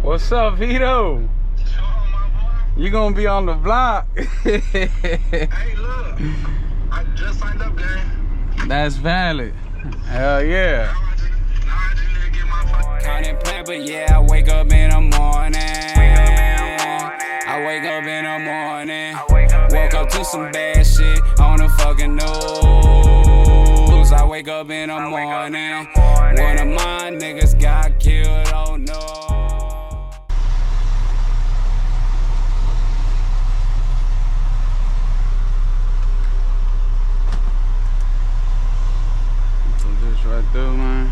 What's up, Vito? You gonna be on the block? Hey, look, I just signed up, gang. That's valid. Hell yeah. Now I just need to get my fucking Counting plan, but yeah, I wake up in the morning. I wake up in the morning. Woke up to some bad shit on the fucking news. I wake up in the morning. One of my niggas got killed, oh no. Just right there, man.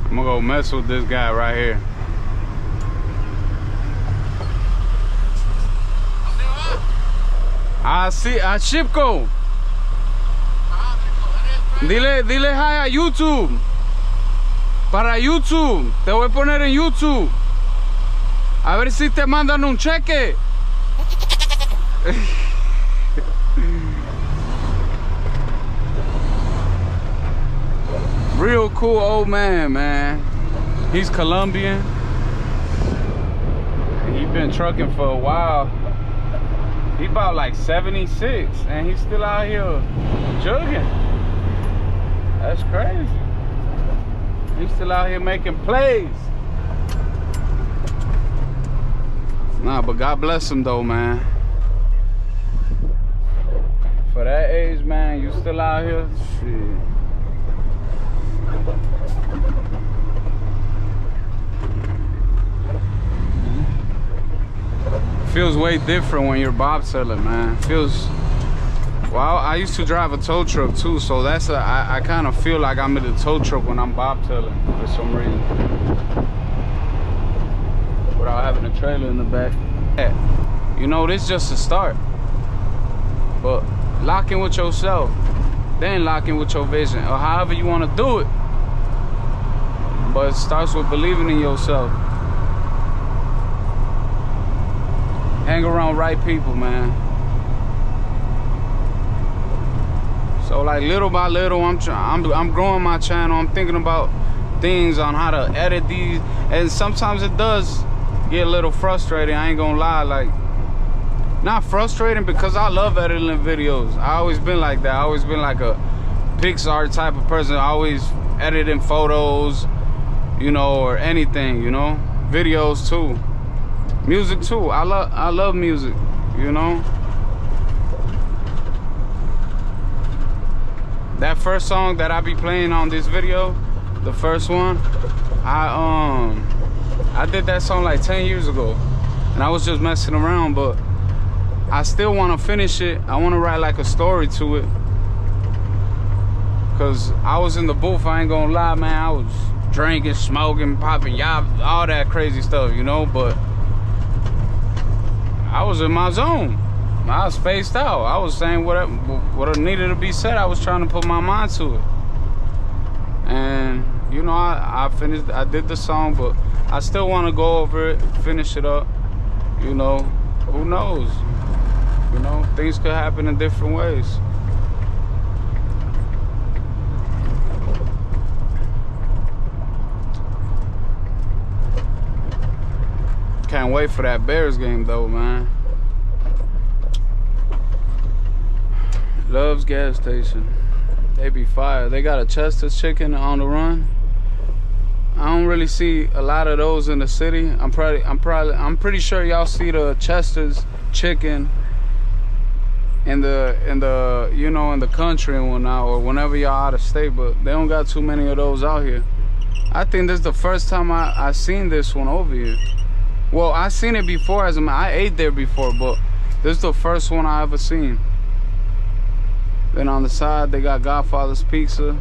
I'm gonna go mess with this guy right here. A Chipko. Dile hi a YouTube. Para YouTube. Te voy a poner en YouTube. A ver si te mandan un cheque. Real cool old man. He's Colombian. He's been trucking for a while. He about like 76 and he's still out here jugging. That's crazy. He's still out here making plays. Nah, but God bless him though, man. For that age, man, you still out here? Shit. Feels way different when you're bobtailing, man. Feels, well, I used to drive a tow truck too, so that's I kind of feel like I'm in the tow truck when I'm bobtailing for some reason, without having a trailer in the back. Yeah. You know, this is just a start, but lock in with yourself, then lock in with your vision, or however you want to do it. But it starts with believing in yourself. Hang around right people, man. So like little by little, I'm growing my channel. I'm thinking about things on how to edit these, and sometimes it does get a little frustrating. I ain't gonna lie, like not frustrating because I love editing videos. I always been like that. I always been like a Pixar type of person. Always editing photos, you know, or anything, you know, videos too. Music too. I love music, you know. That first song that I be playing on this video, the first one, I did that song like 10 years ago, and I was just messing around, but I still want to finish it. I want to write like a story to it, cause I was in the booth. I ain't gonna lie, man. I was drinking, smoking, popping, y'all, all that crazy stuff, you know, but I was in my zone. I was spaced out. I was saying what needed to be said. I was trying to put my mind to it. And, you know, I finished, I did the song, but I still want to go over it, finish it up. You know, who knows? You know, things could happen in different ways. Can't wait for that Bears game though, man. Love's gas station. They be fire. They got a Chester's chicken on the run. I don't really see a lot of those in the city. I'm pretty sure y'all see the Chester's chicken in the you know, in the country and whatnot, or whenever y'all out of state, but they don't got too many of those out here. I think this is the first time I seen this one over here. Well, I seen it before, I ate there before, but this is the first one I ever seen. Then on the side they got Godfather's Pizza.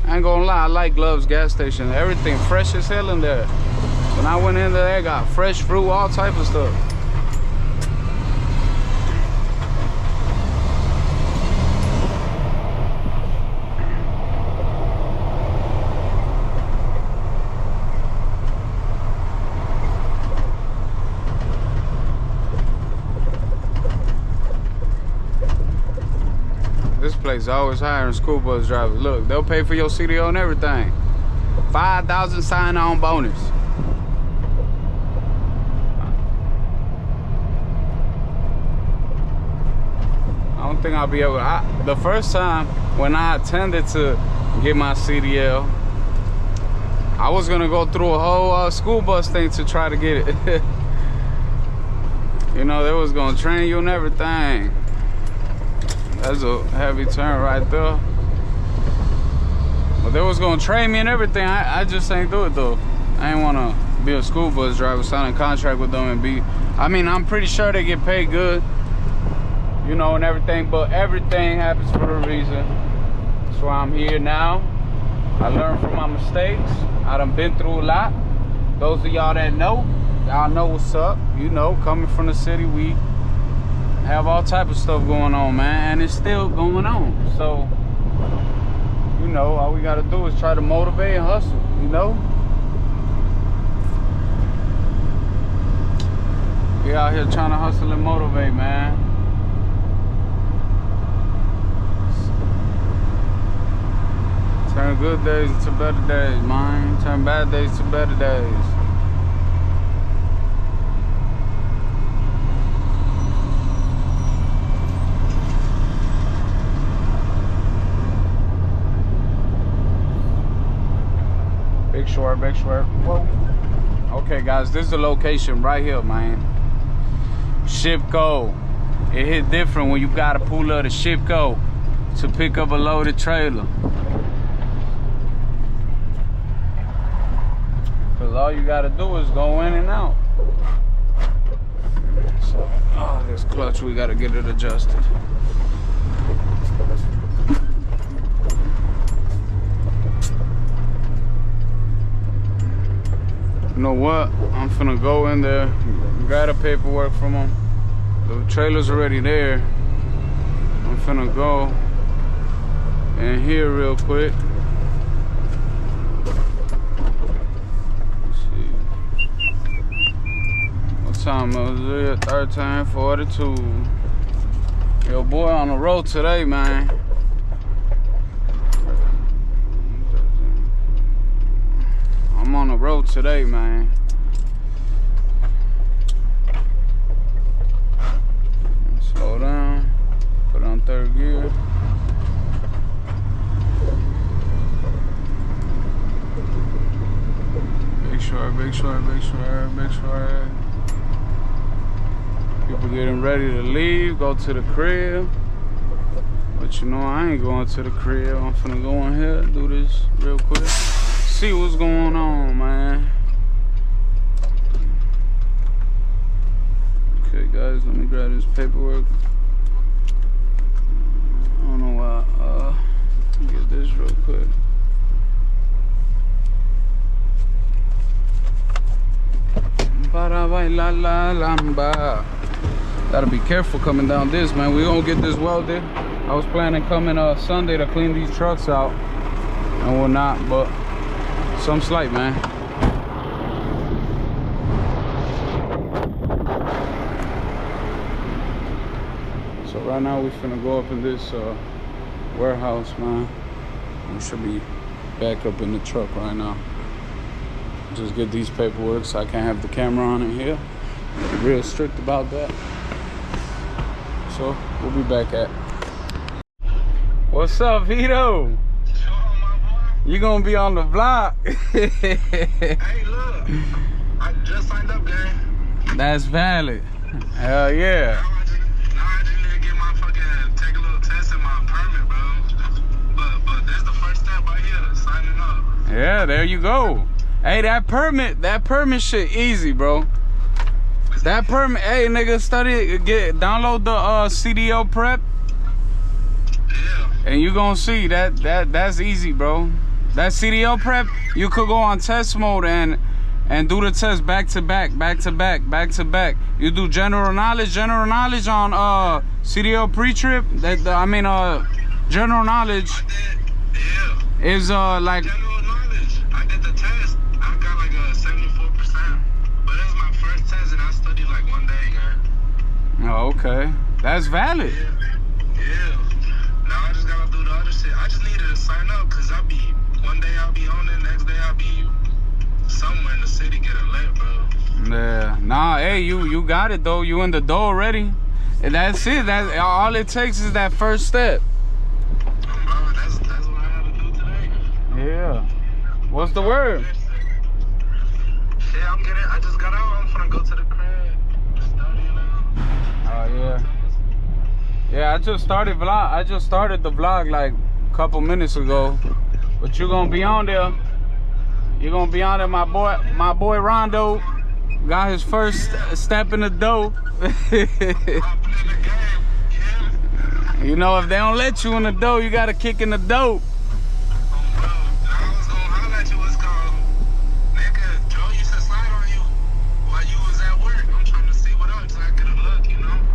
I ain't gonna lie, I like Glove's gas station. Everything fresh as hell in there. When I went in there, they got fresh fruit, all type of stuff. This place always hiring school bus drivers. Look, they'll pay for your CDL and everything. 5,000 sign-on bonus. I don't think I'll be able to. The first time when I attended to get my CDL, I was gonna go through a whole school bus thing to try to get it. You know, they was gonna train you and everything. That's a heavy turn right there. But they was gonna train me and everything. I just ain't do it though. I ain't wanna be a school bus driver, sign a contract with them and be. I mean, I'm pretty sure they get paid good, you know, and everything. But everything happens for a reason. That's why I'm here now. I learned from my mistakes. I done been through a lot. Those of y'all that know, y'all know what's up. You know, coming from the city, we have all type of stuff going on, man, and it's still going on. So, you know, all we gotta do is try to motivate and hustle, you know? We out here trying to hustle and motivate, man. Turn good days into better days, man. Turn bad days to better days. Big Short. Whoa. Okay, guys, this is the location right here, man. Shipco. It hit different when you gotta pull up the Shipco to pick up a loaded trailer. Cause all you gotta do is go in and out. So, oh, this clutch, we gotta get it adjusted. You know what? I'm finna go in there, grab the paperwork from them. The trailer's already there. I'm finna go in here real quick. Let's see. What time is it? 13:42. Yo, boy on the road today, man. I'm on the road today, man. Slow down, put on third gear. Big short. People getting ready to leave, go to the crib. But you know, I ain't going to the crib. I'm finna go in here, do this real quick. See what's going on, man. Okay, guys, let me grab this paperwork. I don't know why. Get this real quick. Gotta be careful coming down this, man. We gonna get this welded. I was planning coming Sunday to clean these trucks out and whatnot, but some slight, man. So right now we finna go up in this warehouse, man. We should be back up in the truck right now. Just get these paperwork so I can't have the camera on in here. Real strict about that. So we'll be back at. What's up, Vito? You gonna be on the vlog? Hey, look, I just signed up, gang. That's valid. Hell yeah. Now I just need to Yeah, there you go. Hey, that permit shit easy, bro. That permit, hey nigga, download the CDO prep. Yeah. And you gonna see that's easy, bro. That CDO prep, you could go on test mode and do the test back to back. You do general knowledge on CDO pre-trip. General knowledge is like General knowledge. I did the test. I got like a 74%. But it was my first test and I studied like 1 day, guy. oh, okay. That's valid. Yeah. Now I just gotta do the other shit. I just needed to sign up because one day I'll be on it, next day I'll be somewhere in the city getting lit, bro. Yeah. Nah, hey, you got it though. You in the door already. And that's it. That's all it takes is that first step. Bro, that's what I had to do today. Yeah. What's the word? Shit, I just got out. I'm gonna go to the crib. Study now. Oh yeah. Yeah, I just started the vlog like a couple minutes ago. But you're gonna be on there. You're gonna be on there, my boy Rondo got his first step in the dope. You know, if they don't let you in the dope, you gotta kick in the dope.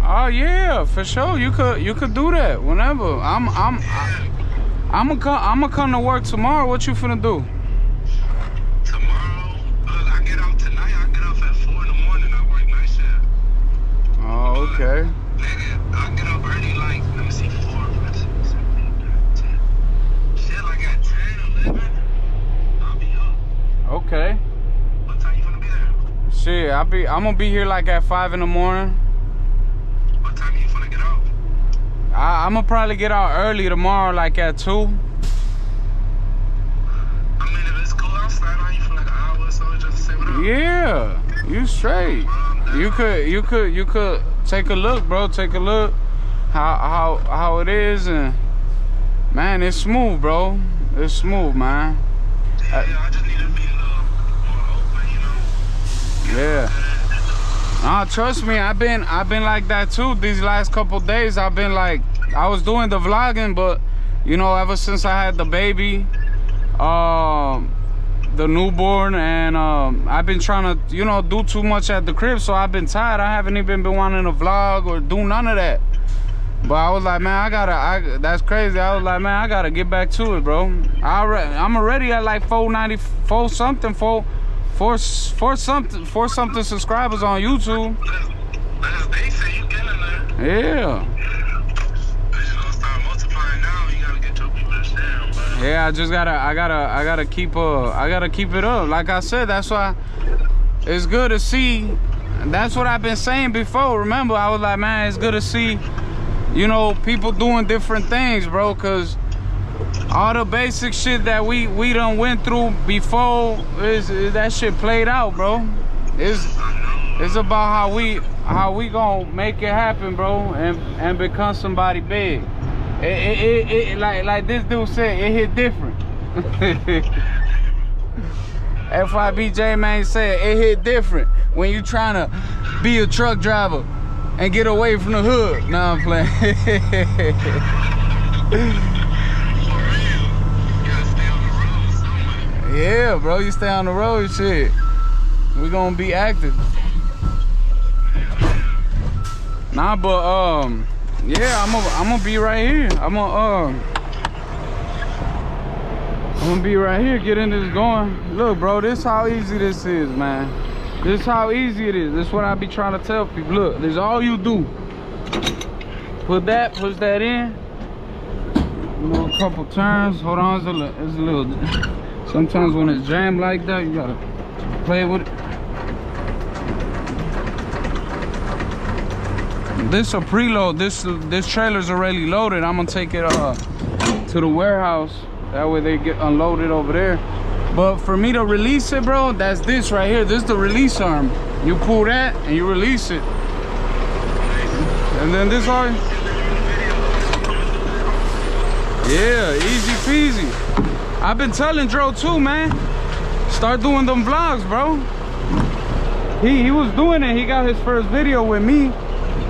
Oh yeah, for sure. You could do that whenever. I'ma come to work tomorrow. What you finna do? Tomorrow, I get out tonight. I get off at 4 in the morning. I work night shift. Oh, okay. Nigga, I get up early like, let me see, 4, 5, 6, 7, 8, 9, 10. Shit, like at 10, 11, I'll be up. Okay. What time you gonna be there? Shit, I'm gonna be here like at 5 in the morning. What time you gonna get out? I'm gonna probably get out early tomorrow, like at 2. I mean, if it's cool, I'll slide on you for like an hour or so just to say what up. Yeah, you straight. You could take a look, bro. Take a look how it is, and man, it's smooth, bro. It's smooth, man. Yeah, I just need to be a little more open, you know. Yeah. Trust me, I've been like that too. These last couple days, I've been like, I was doing the vlogging, but you know, ever since I had the baby, the newborn, and I've been trying to, you know, do too much at the crib, so I've been tired. I haven't even been wanting to vlog or do none of that. But I was like, man, that's crazy. I was like, man, I gotta get back to it, bro. I'm already at like 494 something, 4 something subscribers on YouTube. They say you getting there. Yeah. It's just gonna start multiplying now. You gotta get your people to share, bro. Yeah, I gotta keep it up. Like I said, that's why it's good to see. That's what I've been saying before. Remember, I was like, man, it's good to see, you know, people doing different things, bro, cause all the basic shit that we done went through before is that shit played out, bro. It's about how we gonna make it happen, bro, and become somebody big. Like this dude said, it hit different. FYBJ man said it hit different when you trying to be a truck driver and get away from the hood. Nah, I'm playing. Yeah, bro, you stay on the road, shit. We gonna be active. Nah, but yeah, I'm gonna be right here. I'm gonna be right here, getting this going. Look, bro, this how easy this is, man. This how easy it is. This is what I be trying to tell people. Look, this is all you do. Push that in. You know, a couple turns. Hold on, it's a little. Sometimes when it's jammed like that, you gotta play with it. This a preload. This trailer's already loaded. I'm gonna take it to the warehouse. That way they get unloaded over there. But for me to release it, bro, that's this right here. This is the release arm. You pull that and you release it. And then this arm. Yeah, easy peasy. I've been telling Dro too, man. Start doing them vlogs, bro. He was doing it. He got his first video with me,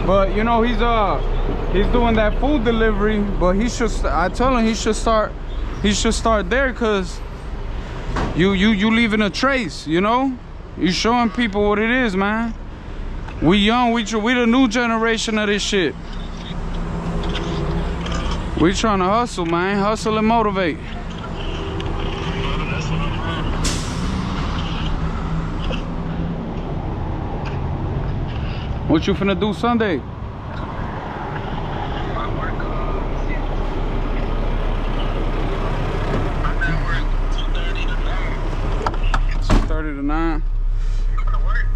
but you know he's doing that food delivery. But he should. I told him he should start. He should start there, cause you leaving a trace. You know, you showing people what it is, man. We young. We the new generation of this shit. We trying to hustle, man. Hustle and motivate. What you finna do Sunday? I work, I'm at work 2:30 to 9. 2:30 to 9. You gonna work?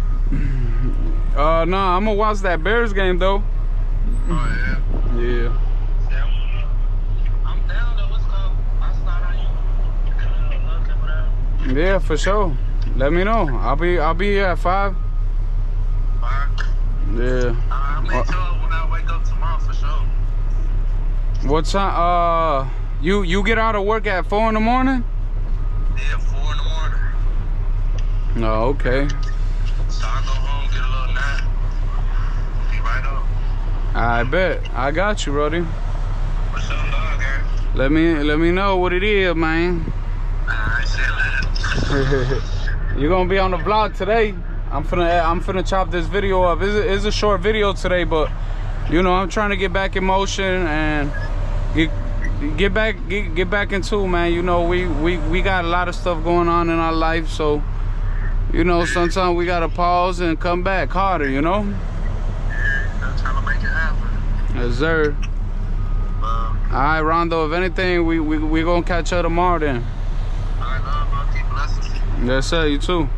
Nah, I'm gonna watch that Bears game though. Oh, yeah. Yeah. I'm down though. What's called? I'll slide on you. Yeah, for sure. Let me know. I'll be here at 5. Yeah. I'll make sure when I wake up tomorrow for sure. What time? You get out of work at 4 in the morning? Yeah, 4 in the morning. No, okay. So I go home, get a little nap, be right up. I bet. I got you, Brody. For sure, dog, eh? Let me know what it is, man. Alright, say later. You gonna be on the vlog today? I'm finna chop this video up. It's a short video today, but you know I'm trying to get back in motion and get back into, man. You know we got a lot of stuff going on in our life, so you know sometimes we gotta pause and come back harder. You know. Yeah, I'm trying to make it happen. Yes, sir. All right, Rondo. If anything, we gonna catch up tomorrow then. Alright, love, bro. Keep blessings. Yes, sir. You too.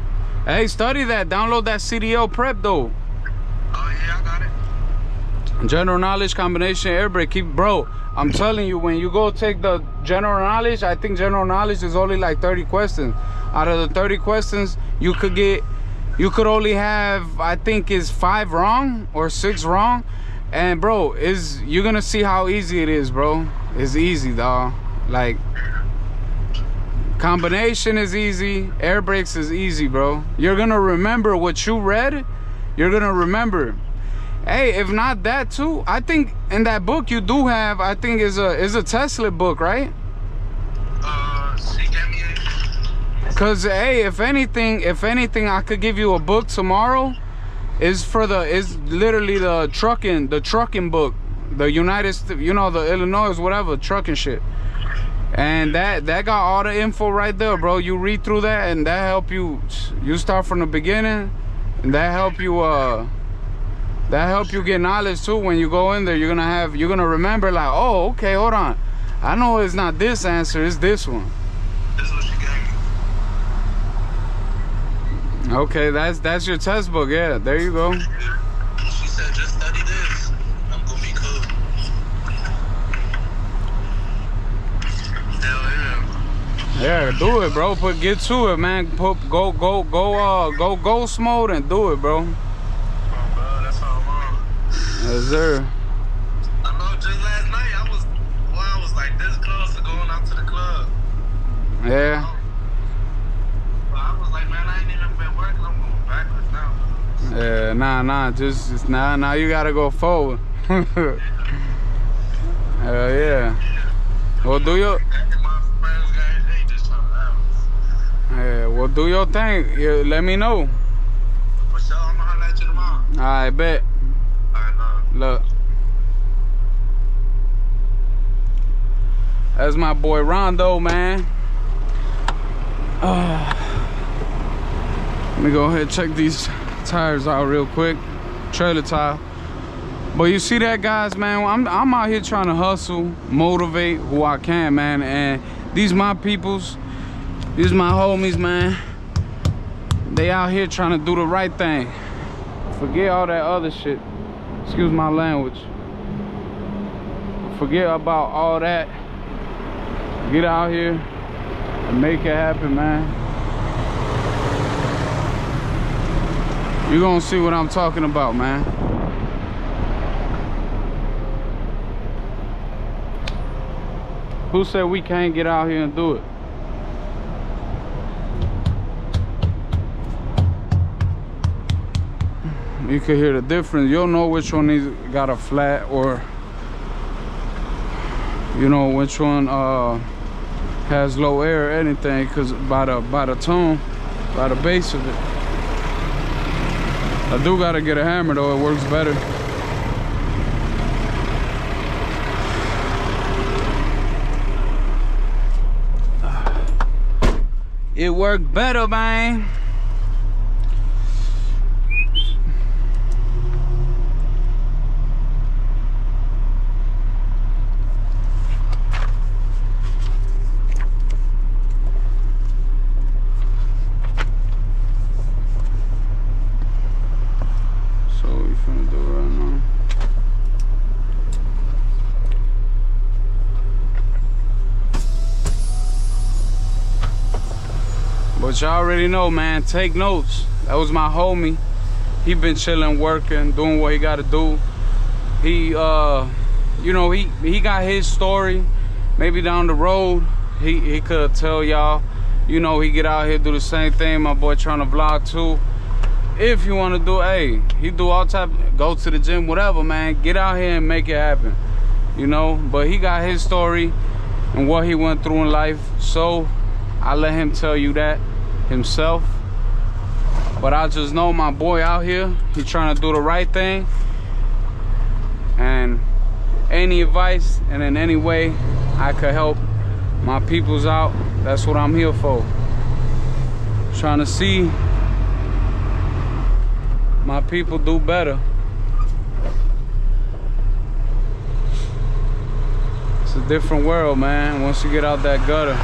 Hey, study that. Download that CDL prep though. Oh yeah, I got it. General knowledge, combination, air brake. Bro, I'm telling you, when you go take the general knowledge, I think general knowledge is only like 30 questions. Out of the 30 questions, you could only have, I think, is 5 wrong or 6 wrong. And bro, you're gonna see how easy it is, bro. It's easy, dog. Like, combination is easy, air brakes is easy, bro. You're gonna remember what you read. You're gonna remember. Hey, if not that too, I think in that book you do have, I think is a Tesla book, right? She gave me a... Cause hey, if anything, I could give you a book tomorrow. Is literally the trucking book, the you know, the Illinois, whatever, trucking shit. And that got all the info right there, bro. You read through that and that help you start from the beginning, and that help you get knowledge too. When you go in there, you're gonna remember, like, oh, okay, hold on, I know it's not this answer, it's this one. This is what she gave me. Okay, that's your test book. Yeah, there you go. She said, just study this. I'm gonna be cool. Hell yeah. Yeah, do it, bro. Get to it, man. Go ghost mode and do it, bro. Oh, bro, that's all I'm on. Yes, sir. I know just last night I was like this close to going out to the club. Yeah. But I was like, man, I ain't even been working. I'm going backwards now. Yeah, nah. Just now you gotta go forward. Hell yeah. Well, do your. Yeah, well, do your thing. Yeah, let me know. For sure, I'm gonna holler at you tomorrow. I bet. Alright, love. Look. That's my boy Rondo, man. Let me go ahead and check these tires out real quick. Trailer tire. But you see that, guys, man, I'm out here trying to hustle, motivate who I can, man. And these my peoples. These my homies, man. They out here trying to do the right thing. Forget all that other shit. Excuse my language. Forget about all that. Get out here and make it happen, man. You're gonna see what I'm talking about, man. Who said we can't get out here and do it? You can hear the difference. You'll know which one got a flat, or you know which one has low air or anything, because by the tone, by the bass of it. I do gotta get a hammer though, it works better. It worked better, man. So what we finna do right now? But y'all already know, man, take notes. That was my homie. He been chilling, working, doing what he gotta do. He, you know, he got his story. Maybe down the road, he could tell y'all, you know, he get out here, do the same thing. My boy trying to vlog too. If you wanna do, hey, he do all type, go to the gym, whatever, man. Get out here and make it happen, you know? But he got his story and what he went through in life. So I let him tell you that himself. But I just know my boy out here, he trying to do the right thing. And any advice and in any way I could help my peoples out, that's what I'm here for. Trying to see my people do better. It's a different world, man, once you get out that gutter.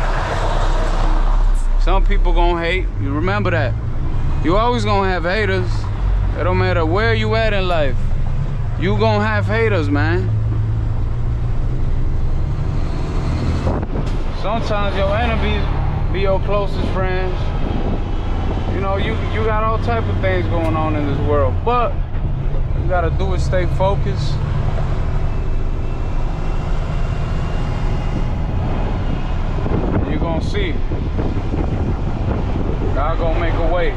Some people gonna hate, you remember that. You always gonna have haters. It don't matter where you at in life. You gonna have haters, man. Sometimes your enemies be your closest friends. You know, you got all type of things going on in this world, but you gotta do is stay focused. You're gonna see. God gonna make a way.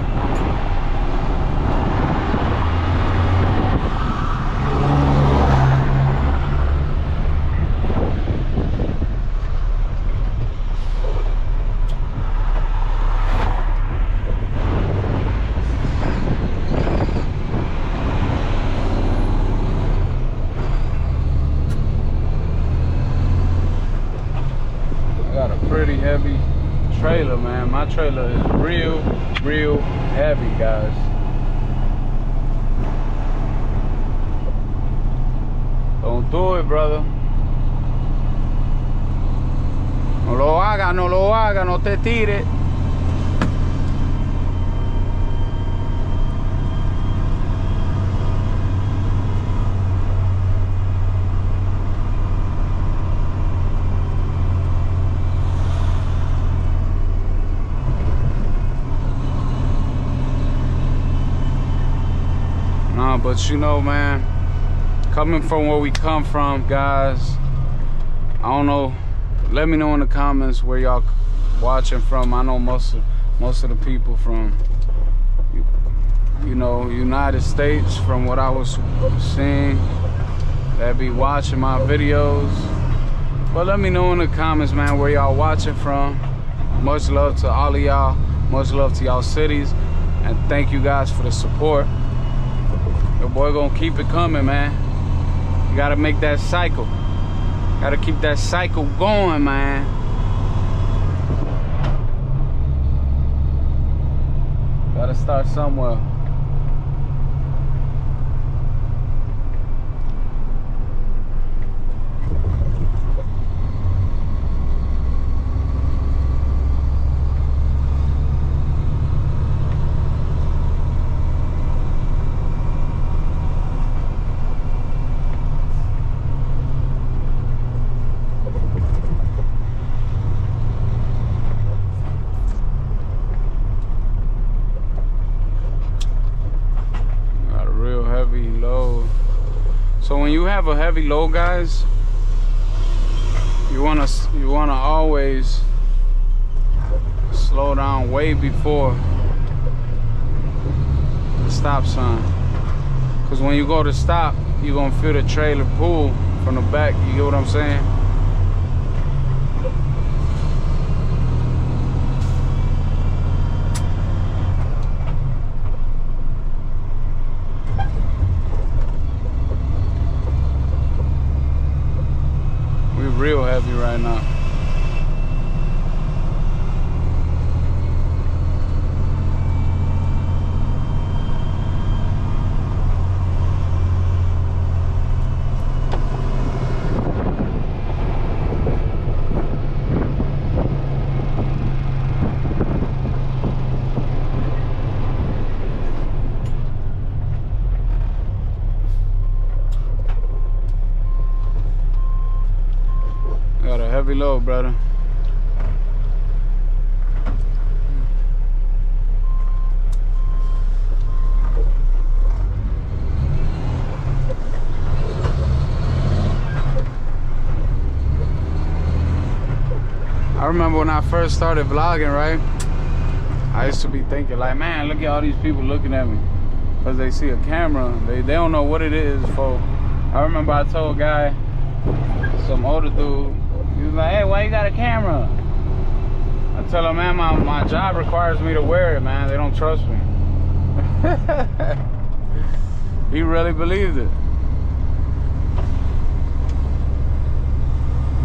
I got a pretty heavy trailer, man. My trailer is real heavy, guys. Don't do it, brother. No lo haga, no te tire. But you know, man, coming from where we come from, guys, I don't know, let me know in the comments where y'all watching from. I know most of the people from, you know, United States, from what I was seeing, that be watching my videos. But let me know in the comments, man, where y'all watching from. Much love to all of y'all, much love to y'all cities, and thank you guys for the support. Your boy gonna keep it coming, man. You gotta make that cycle. Gotta keep that cycle going, man. Gotta start somewhere. So when you have a heavy load, guys, you wanna always slow down way before the stop sign. Cause when you go to stop, you're gonna feel the trailer pull from the back. You get what I'm saying? We real heavy right now. Got a heavy load, brother. I remember when I first started vlogging, right? I used to be thinking like, man, look at all these people looking at me. Cause they see a camera, they don't know what it is for. I remember I told a guy, some older dude, he was like, hey, why you got a camera? I tell him, man, my job requires me to wear it, man. They don't trust me. He really believed it.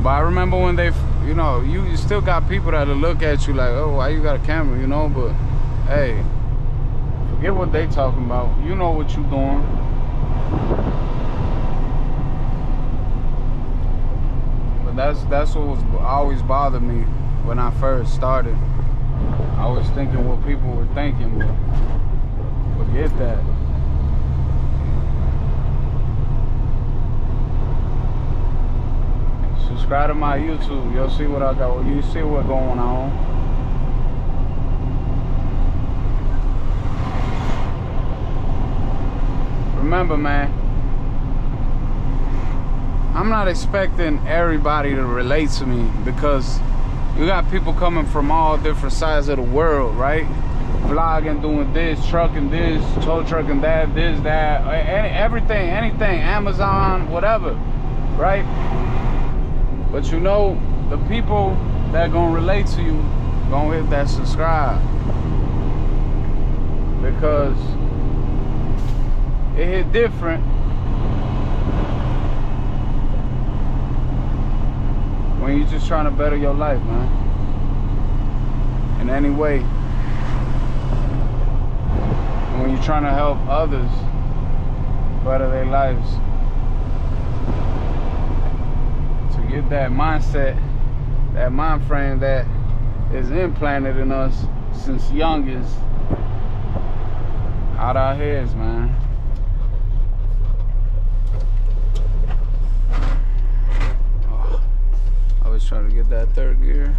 But I remember when they, you know, you still got people that'll look at you like, oh, why you got a camera, you know? But, hey, forget what they talking about. You know what you doing. That's what was always bothered me when I first started. I was thinking what people were thinking, but forget that. Subscribe to my YouTube. You'll see what I got. You see what's going on. Remember, man, I'm not expecting everybody to relate to me because you got people coming from all different sides of the world, right? Vlogging, doing this, trucking this, tow trucking that, this, that, everything, anything, Amazon, whatever, right? But you know, the people that gonna relate to you gonna hit that subscribe because it hit different when you're just trying to better your life, man, in any way. And when you're trying to help others better their lives, to get that mindset, that mind frame that is implanted in us since youngest, out our heads, man. Trying to get that third gear.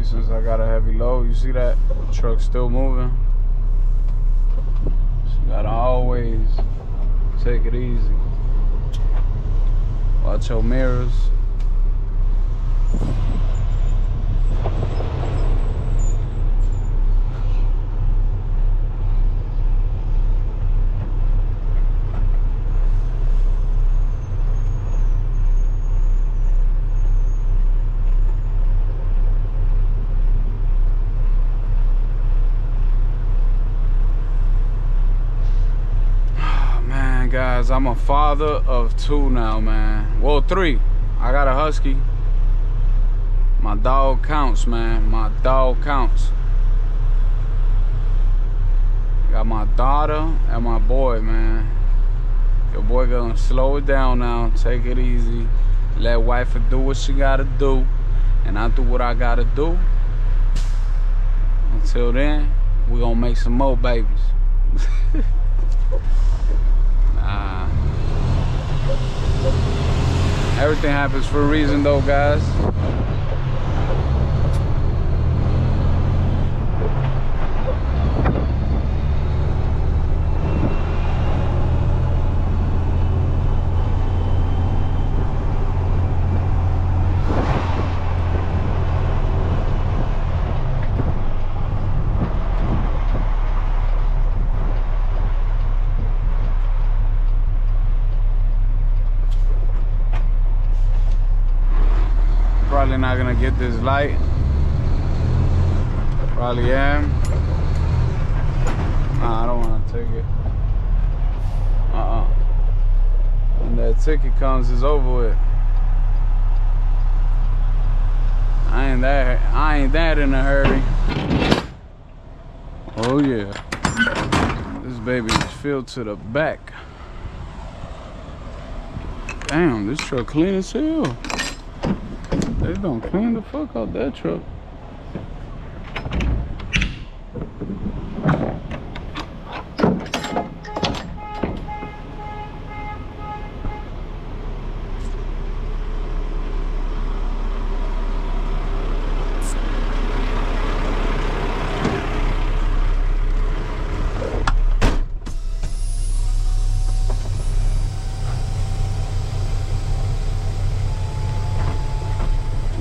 Since I got a heavy load, you see that truck still moving. So you gotta always take it easy. Watch your mirrors. Guys, I'm a father of 2 now, man. Well, 3. I got a husky. My dog counts, man. My dog counts. Got my daughter and my boy, man. Your boy gonna slow it down now. Take it easy. Let wife do what she gotta do. And I do what I gotta do. Until then, we gonna make some more babies. Nah. Everything happens for a reason though, guys. Probably not gonna get this light. Probably am. Nah, I don't wanna take it. When that ticket comes, it's over with. I ain't that in a hurry. Oh yeah. This baby is filled to the back. Damn, this truck clean as hell. They don't clean the fuck out that truck.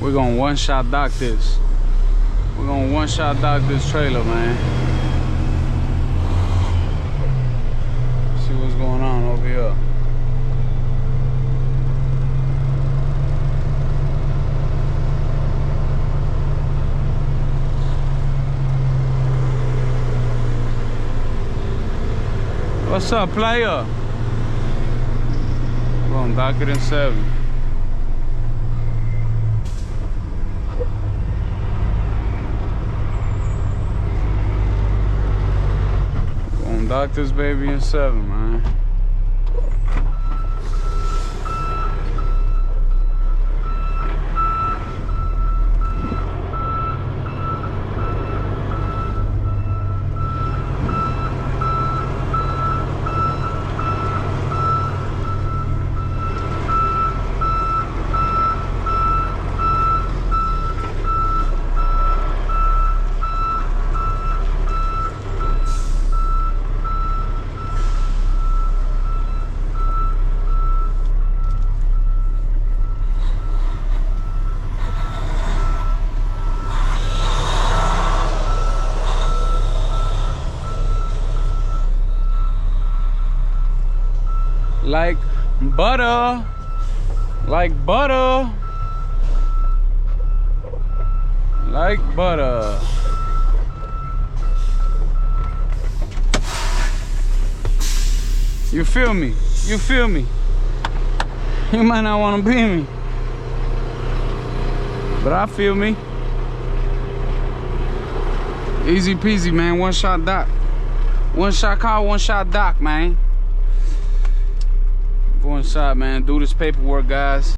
We're gonna one-shot dock this. We're gonna one-shot dock this trailer, man. See what's going on over here. What's up, player? We're gonna dock it in 7. Dock this baby in 7, man. Like butter, like butter, like butter. You feel me? You feel me? You might not want to be me, but I feel me. Easy peasy, man. One shot dock. One shot call, one shot dock, man. Go inside, man. Do this paperwork, guys.